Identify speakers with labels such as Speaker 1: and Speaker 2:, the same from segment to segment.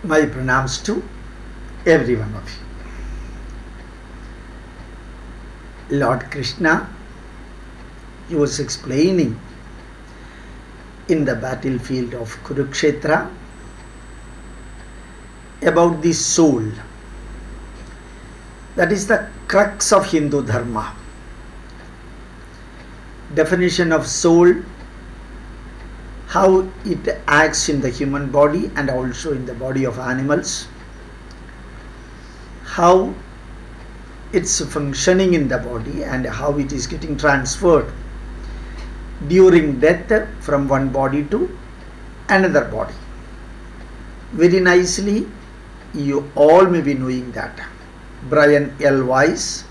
Speaker 1: My pranams to every one of you. Lord Krishna, he was explaining in the battlefield of Kurukshetra about the soul. That is the crux of Hindu Dharma. Definition of soul, how it acts in the human body and also in the body of animals, how it's functioning in the body and how it is getting transferred during death from one body to another body. Very nicely, you all may be knowing that. Brian L. Weiss,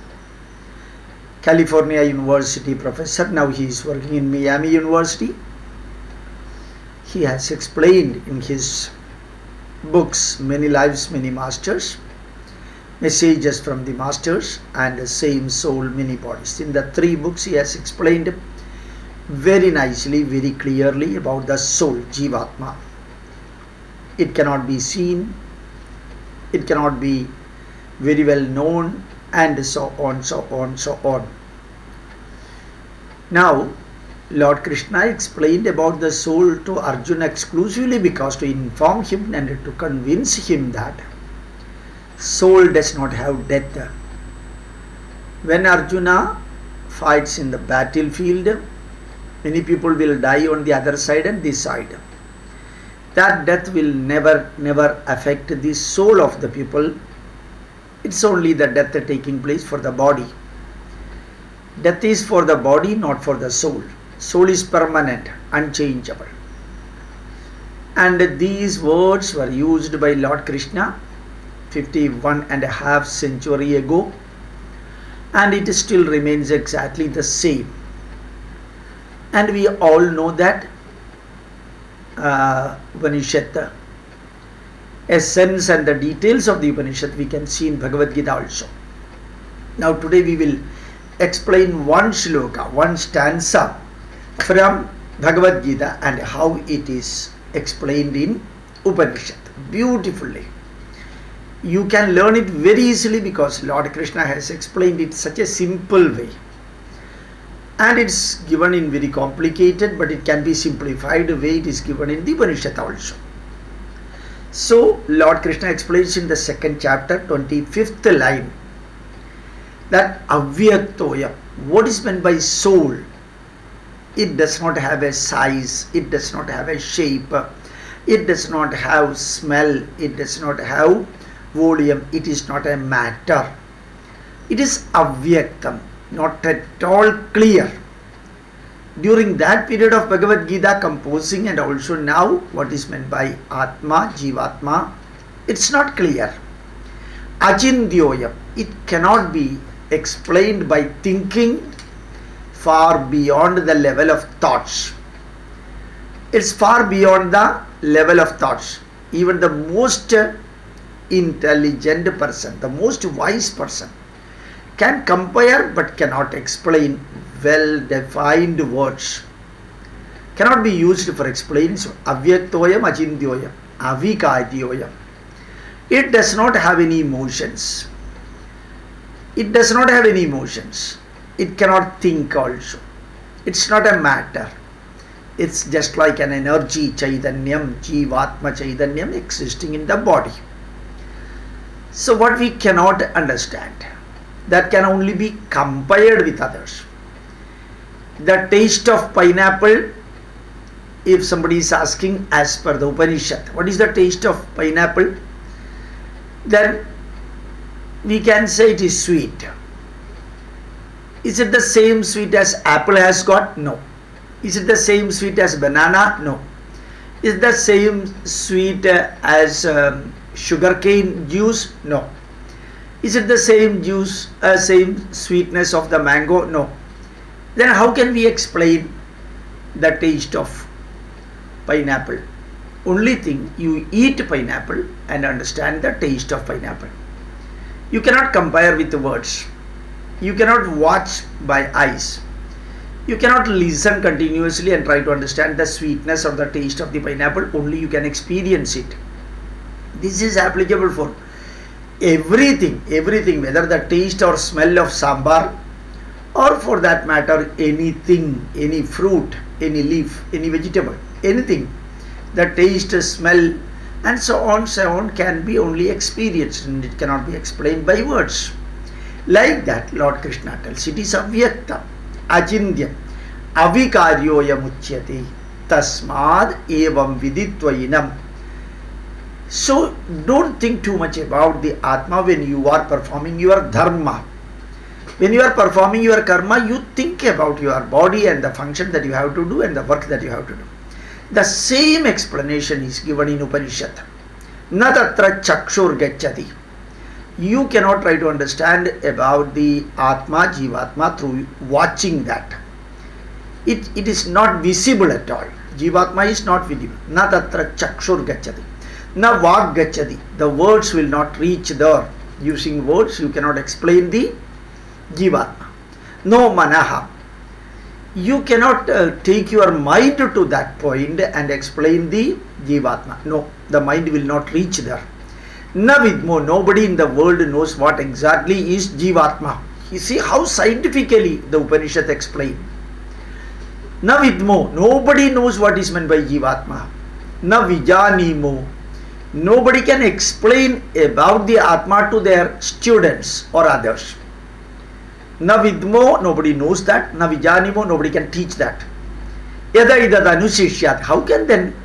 Speaker 1: California University professor, now he is working in Miami University. He has explained in his books, Many Lives, Many Masters, Messages from the Masters, and the Same Soul, Many Bodies. In the 3 books, he has explained very nicely, very clearly about the soul, jeevathma. It cannot be seen, it cannot be very well known, and so on, so on, so on. Now, Lord Krishna explained about the soul to Arjuna exclusively because to inform him and to convince him that soul does not have death. When Arjuna fights in the battlefield, many people will die on the other side and this side. That death will never affect the soul of the people. It's only the death taking place for the body. Death is for the body, not for the soul. Soul is permanent, unchangeable. And these words were used by Lord Krishna 51.5 century ago, and it still remains exactly the same. And we all know that Upanishad, essence and the details of the Upanishad we can see in Bhagavad Gita also. Now today we will explain one shloka, one stanza from Bhagavad Gita and how it is explained in Upanishad beautifully. You can learn it very easily because Lord Krishna has explained it such a simple way. And it's given in very complicated, but it can be simplified way it is given in the Upanishad also. So Lord Krishna explains in the 2nd chapter, 25th line, that avyaktoya, what is meant by soul? It does not have a size, it does not have a shape, it does not have smell, it does not have volume, it is not a matter. It is avyaktam, not at all clear. During that period of Bhagavad Gita composing and also now what is meant by Atma, Jeevatma, it's not clear. Achindyoyam, it cannot be explained by thinking far beyond the level of thoughts. It's far beyond the level of thoughts. Even the most intelligent person, the most wise person can compare but cannot explain well defined words. Cannot be used for explaining. So, avyaktoyam, achindyoyam, avikadyoyam. It does not have any emotions. It does not have any emotions. It cannot think also. It's not a matter. It's just like an energy, chaitanyam, jeevathma chaitanyam existing in the body. So what we cannot understand, that can only be compared with others. The taste of pineapple, if somebody is asking as per the Upanishad, what is the taste of pineapple? Then we can say it is sweet. Is it the same sweet as apple has got? No. Is it the same sweet as banana? No. Is it the same sweet as sugarcane juice? No. Is it the same juice, same sweetness of the mango? No. Then how can we explain the taste of pineapple? Only thing, you eat pineapple and understand the taste of pineapple. You cannot compare with the words. You cannot watch by eyes. You cannot listen continuously and try to understand the sweetness or the taste of the pineapple. Only you can experience it. This is applicable for everything, whether the taste or smell of sambar, or for that matter anything, any fruit, any leaf, any vegetable, anything. The taste, smell and so on can be only experienced and it cannot be explained by words. Like that, Lord Krishna tells, it is avyakta, achindya, avikaryoya muchyate, tasmad evam viditvainam. So don't think too much about the Atma when you are performing your dharma. When you are performing your karma, you think about your body and the function that you have to do and the work that you have to do. The same explanation is given in Upanishad. Na tatra chakshur gacchati. You cannot try to understand about the Atma, Jeevatma through watching that. It is not visible at all. Jeevatma is not visible. Na tatra chakshur gacchati. Na vak gacchati. The words will not reach there. Using words you cannot explain the Jeevatma. No manaha. You cannot take your mind to that point and explain the Jeevatma. No, the mind will not reach there. Na vidmo. Nobody in the world knows what exactly is Jeevatma. You see how scientifically the Upanishad explain. Na vidmo. Nobody knows what is meant by Jeevatma. Na vijanimo. Nobody can explain about the Atma to their students or others. Na vidmo, nobody knows that. Na vijanimo, nobody can teach that. Yada idad anusishyat. How can then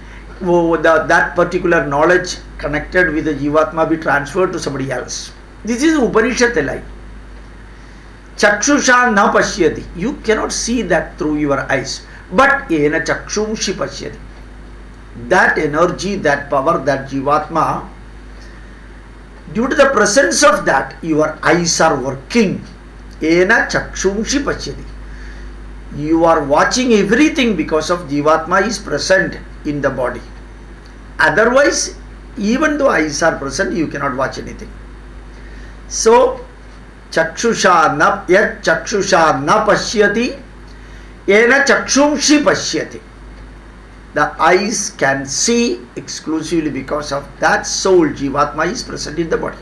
Speaker 1: that particular knowledge connected with the Jeevatma be transferred to somebody else? This is Upanishad line. Chakshusha na pashyati. You cannot see that through your eyes. But ena chakshumshi pashyati. That energy, that power, that Jeevatma, due to the presence of that, your eyes are working. Ena chakshumshi pashyati. You are watching everything because of Jeevatma is present in the body. Otherwise, even though eyes are present, you cannot watch anything. So, chakshusha na pashyati, ena chakshumshi pashyati. The eyes can see exclusively because of that soul, Jeevatma, is present in the body.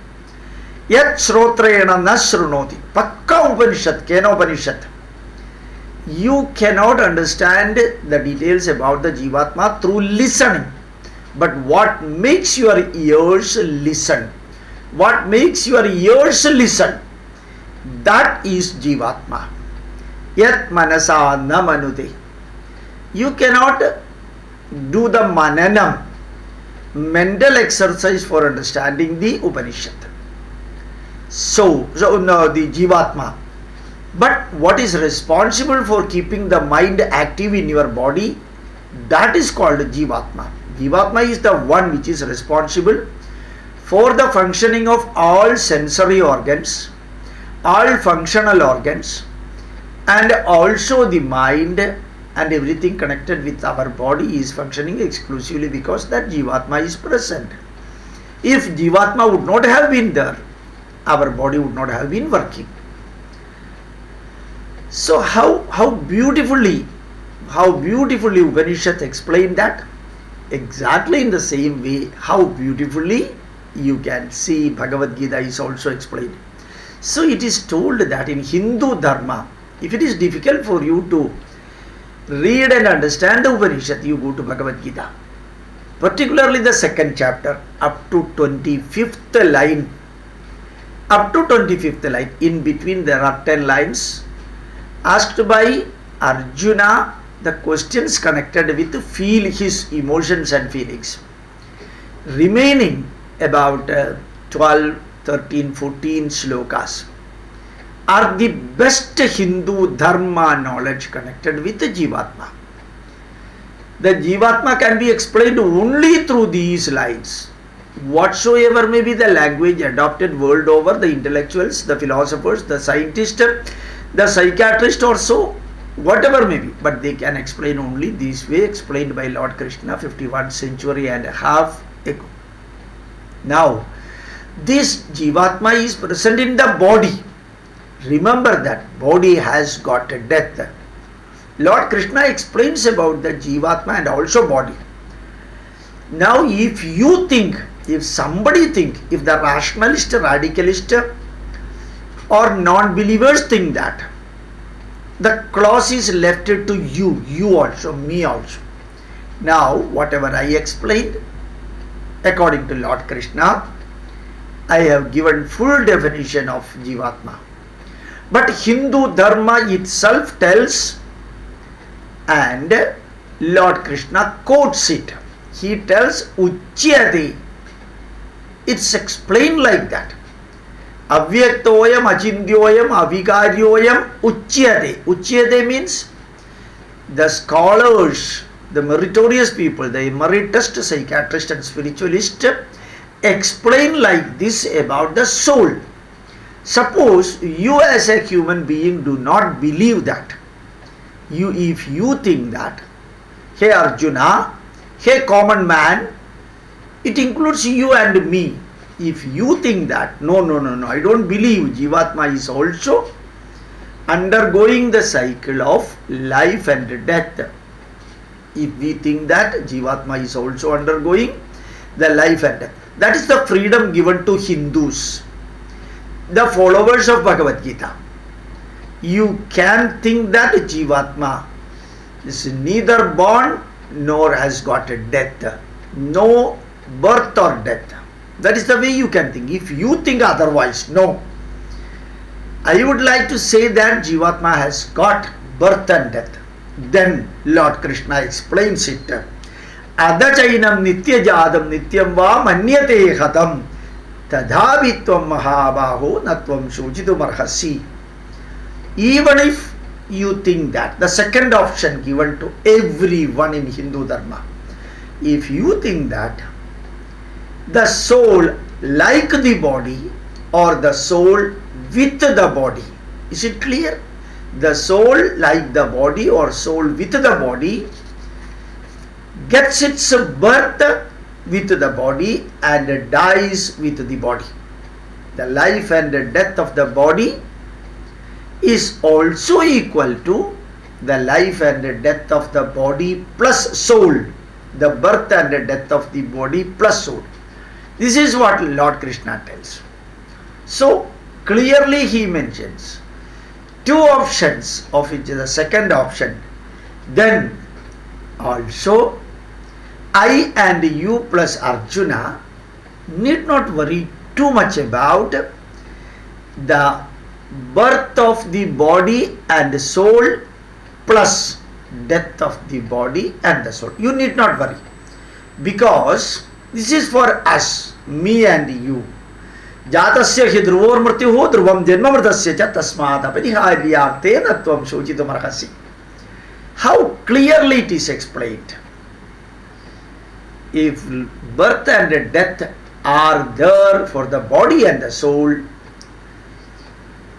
Speaker 1: Yat shrotrena na shrunoti. Pakka Upanishad, Kena Upanishad. You cannot understand the details about the Jeevatma through listening. But what makes your ears listen? What makes your ears listen? That is Jeevatma. Yat manasa na manute. You cannot do the mananam, mental exercise for understanding the Upanishad. So the Jeevatma. But what is responsible for keeping the mind active in your body, that is called Jeevatma. Jeevatma is the one which is responsible for the functioning of all sensory organs, all functional organs, and also the mind and everything connected with our body is functioning exclusively because that Jeevatma is present. If Jeevatma would not have been there, our body would not have been working. So how beautifully Upanishad explained that. Exactly in the same way, how beautifully you can see Bhagavad Gita is also explained. So it is told that in Hindu Dharma, if it is difficult for you to read and understand the Upanishad, you go to Bhagavad Gita. Particularly the second chapter, up to 25th line. Up to 25th line. In between there are 10 lines. Asked by Arjuna the questions connected with feel his emotions and feelings. Remaining about 12, 13, 14 slokas are the best Hindu Dharma knowledge connected with the Jeevatma. The Jeevatma can be explained only through these lines. Whatsoever may be the language adopted world over, the intellectuals, the philosophers, the scientists, the psychiatrist or so, whatever may be, but they can explain only this way explained by Lord Krishna 51 century and a half ago. Now, this Jeevatma is present in the body. Remember that body has got a death. Lord Krishna explains about the Jeevatma and also body. Now, if you think If somebody think, if the rationalist, radicalist or non-believers think that, the clause is left to you also, me also. Now, whatever I explained, according to Lord Krishna, I have given full definition of Jeevatma. But Hindu Dharma itself tells, and Lord Krishna quotes it. He tells Uchyate. It's explained like that. Avyaktoyam, Achindyoyam, Avikaryoyam, Uchyate. Uchyate means the scholars, the meritorious people, the emeritus psychiatrist and spiritualist explain like this about the soul. Suppose you as a human being do not believe that. If you think that, hey Arjuna, hey common man, it includes you and me. If you think that, no, I don't believe Jeevatma is also undergoing the cycle of life and death. If we think that Jeevatma is also undergoing the life and death, that is the freedom given to Hindus, the followers of Bhagavad Gita. You can think that Jeevatma is neither born nor has got a death, no birth or death. That is the way you can think. If you think otherwise, no. I would like to say that Jeevatma has got birth and death. Then Lord Krishna explains it. Adachainam nityajadam nityam va manyate hatam tadhavitvam mahabaho natvam shojitum arhasi. Even if you think that, the second option given to everyone in Hindu Dharma, if you think that the soul like the body or the soul with the body, is it clear? The soul like the body or soul with the body gets its birth with the body and dies with the body. The life and death of the body is also equal to the life and death of the body plus soul. The birth and death of the body plus soul. This is what Lord Krishna tells. So clearly he mentions two options, of which the second option. Then also I and you plus Arjuna need not worry too much about the birth of the body and soul plus death of the body and the soul. You need not worry, because this is for us, me and you. Jatasya hi dhruvor mrityuho dhruvam janma mritasya cha tasmat apariharyartena tvam shojitum arhasi. How clearly it is explained. If birth and death are there for the body and the soul,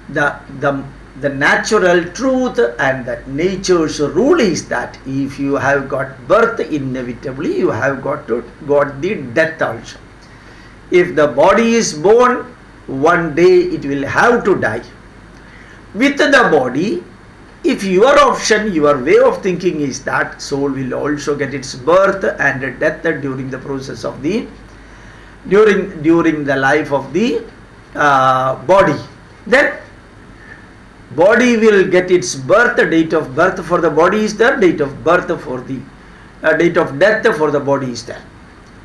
Speaker 1: the natural truth and the nature's rule is that if you have got birth, inevitably you have got the death also. If the body is born, one day it will have to die. With the body, if your option, your way of thinking is that soul will also get its birth and death during the process of the during the life of the body, then body will get its birth, date of birth for the body is there, date of birth for the date of death for the body is there.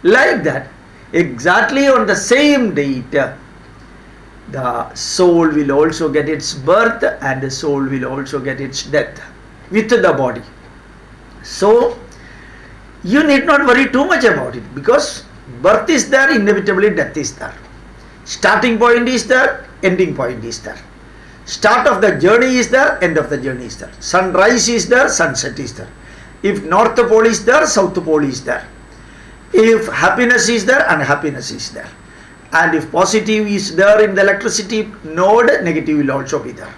Speaker 1: Like that, exactly on the same date, the soul will also get its birth and the soul will also get its death with the body. So you need not worry too much about it, because birth is there, inevitably death is there. Starting point is there, ending point is there. Start of the journey is there, end of the journey is there. Sunrise is there, sunset is there. If North Pole is there, South Pole is there. If happiness is there, unhappiness is there. And if positive is there in the electricity node, negative will also be there.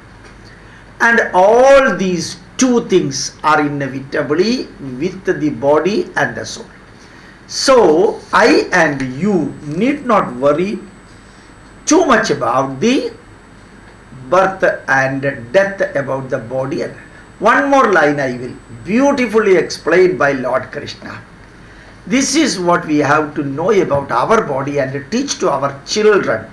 Speaker 1: And all these two things are inevitably with the body and the soul. So I and you need not worry too much about the birth and death about the body. And one more line I will beautifully explain by Lord Krishna. This is what we have to know about our body and teach to our children.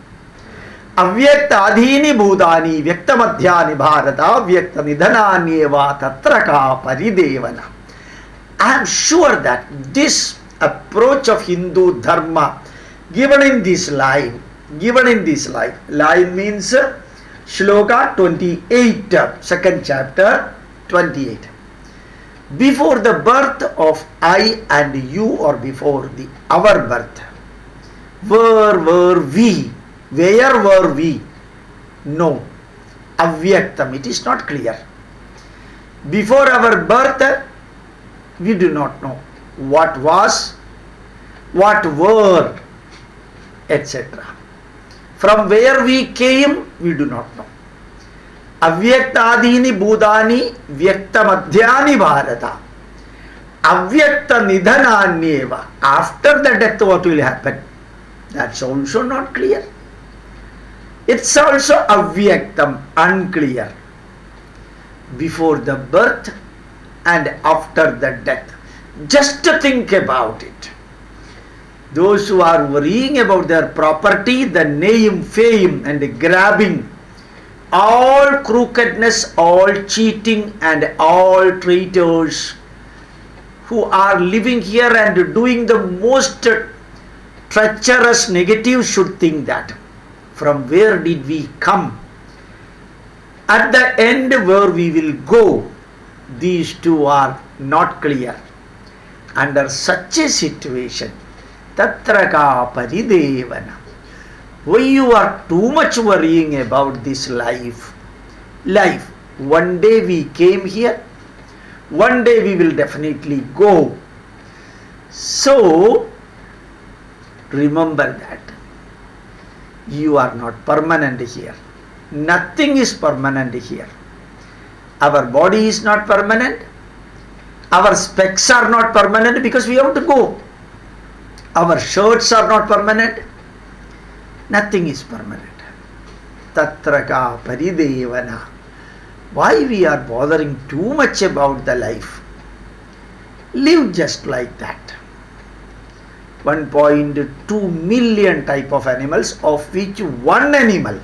Speaker 1: Avyakta adhini bhutani vyakta madhyani bharata vyakta nidhananyeva tatra ka paridevana. I am sure that this approach of Hindu Dharma given in this line means Shloka 28, second chapter 28. Before the birth of I and you, or before our birth, where were we? Where were we? No. Avyaktam, it is not clear. Before our birth, we do not know what was, what were, etc. From where we came, we do not know. Avyaktadini bhutani vyakta madhyani bharata. Avyakta nidhananyeva. After the death, what will happen? That's also not clear. It's also avyaktam, unclear. Before the birth and after the death. Just to think about it. Those who are worrying about their property, the name, fame, and grabbing, all crookedness, all cheating, and all traitors who are living here and doing the most treacherous negative should think that from where did we come? At the end, where we will go, these two are not clear. Under such a situation, tatra ka paridevana. Why you are too much worrying about this life? One day we came here, one day we will definitely go. So, remember that you are not permanent here. Nothing is permanent here. Our body is not permanent. Our specs are not permanent because we have to go. Our shirts are not permanent. Nothing is permanent. Tatra ka paridevana. Why we are bothering too much about the life? Live just like that. 1.2 million type of animals, of which one animal,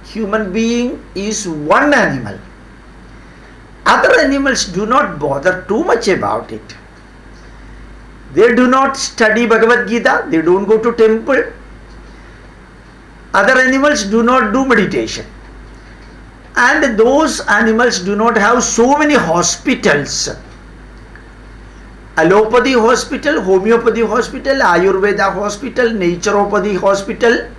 Speaker 1: human being is one animal. Other animals do not bother too much about it. They do not study Bhagavad Gita, they don't go to temple. Other animals do not do meditation. And those animals do not have so many hospitals. Allopathy hospital, homeopathy hospital, Ayurveda hospital, naturopathy hospital,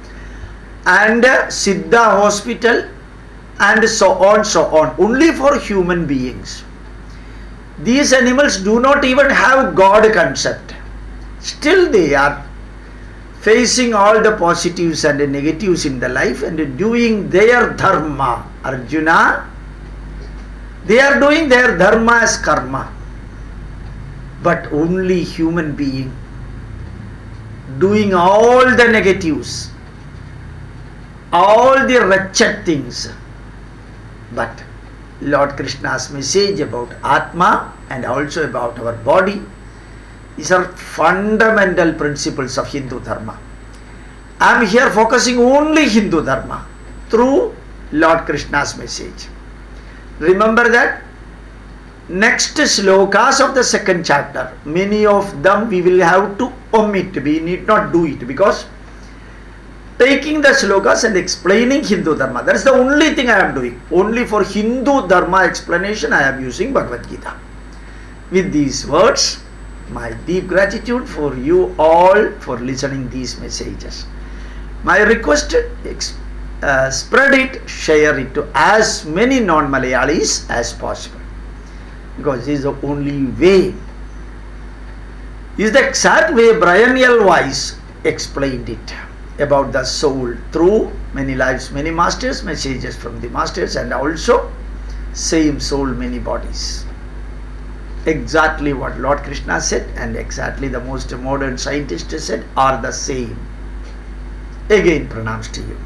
Speaker 1: and Siddha hospital, and so on, only for human beings. These animals do not even have God concept. Still they are facing all the positives and the negatives in the life and doing their dharma. Arjuna, they are doing their dharma as karma. But only human being doing all the negatives, all the wretched things. But Lord Krishna's message about Atma and also about our body, these are fundamental principles of Hindu Dharma. I am here focusing only Hindu Dharma through Lord Krishna's message. Remember that next slokas of the second chapter, many of them we will have to omit. We need not do it because taking the slokas and explaining Hindu Dharma, that is the only thing I am doing. Only for Hindu Dharma explanation I am using Bhagavad Gita. With these words, my deep gratitude for you all for listening these messages. My request, spread it, share it to as many non-Malayalis as possible. Because this is the only way. This is the exact way Brian L. Weiss explained it about the soul through many lives, many masters, messages from the masters, and also same soul, many bodies. Exactly what Lord Krishna said and exactly the most modern scientists said are the same. Again, pranams to you.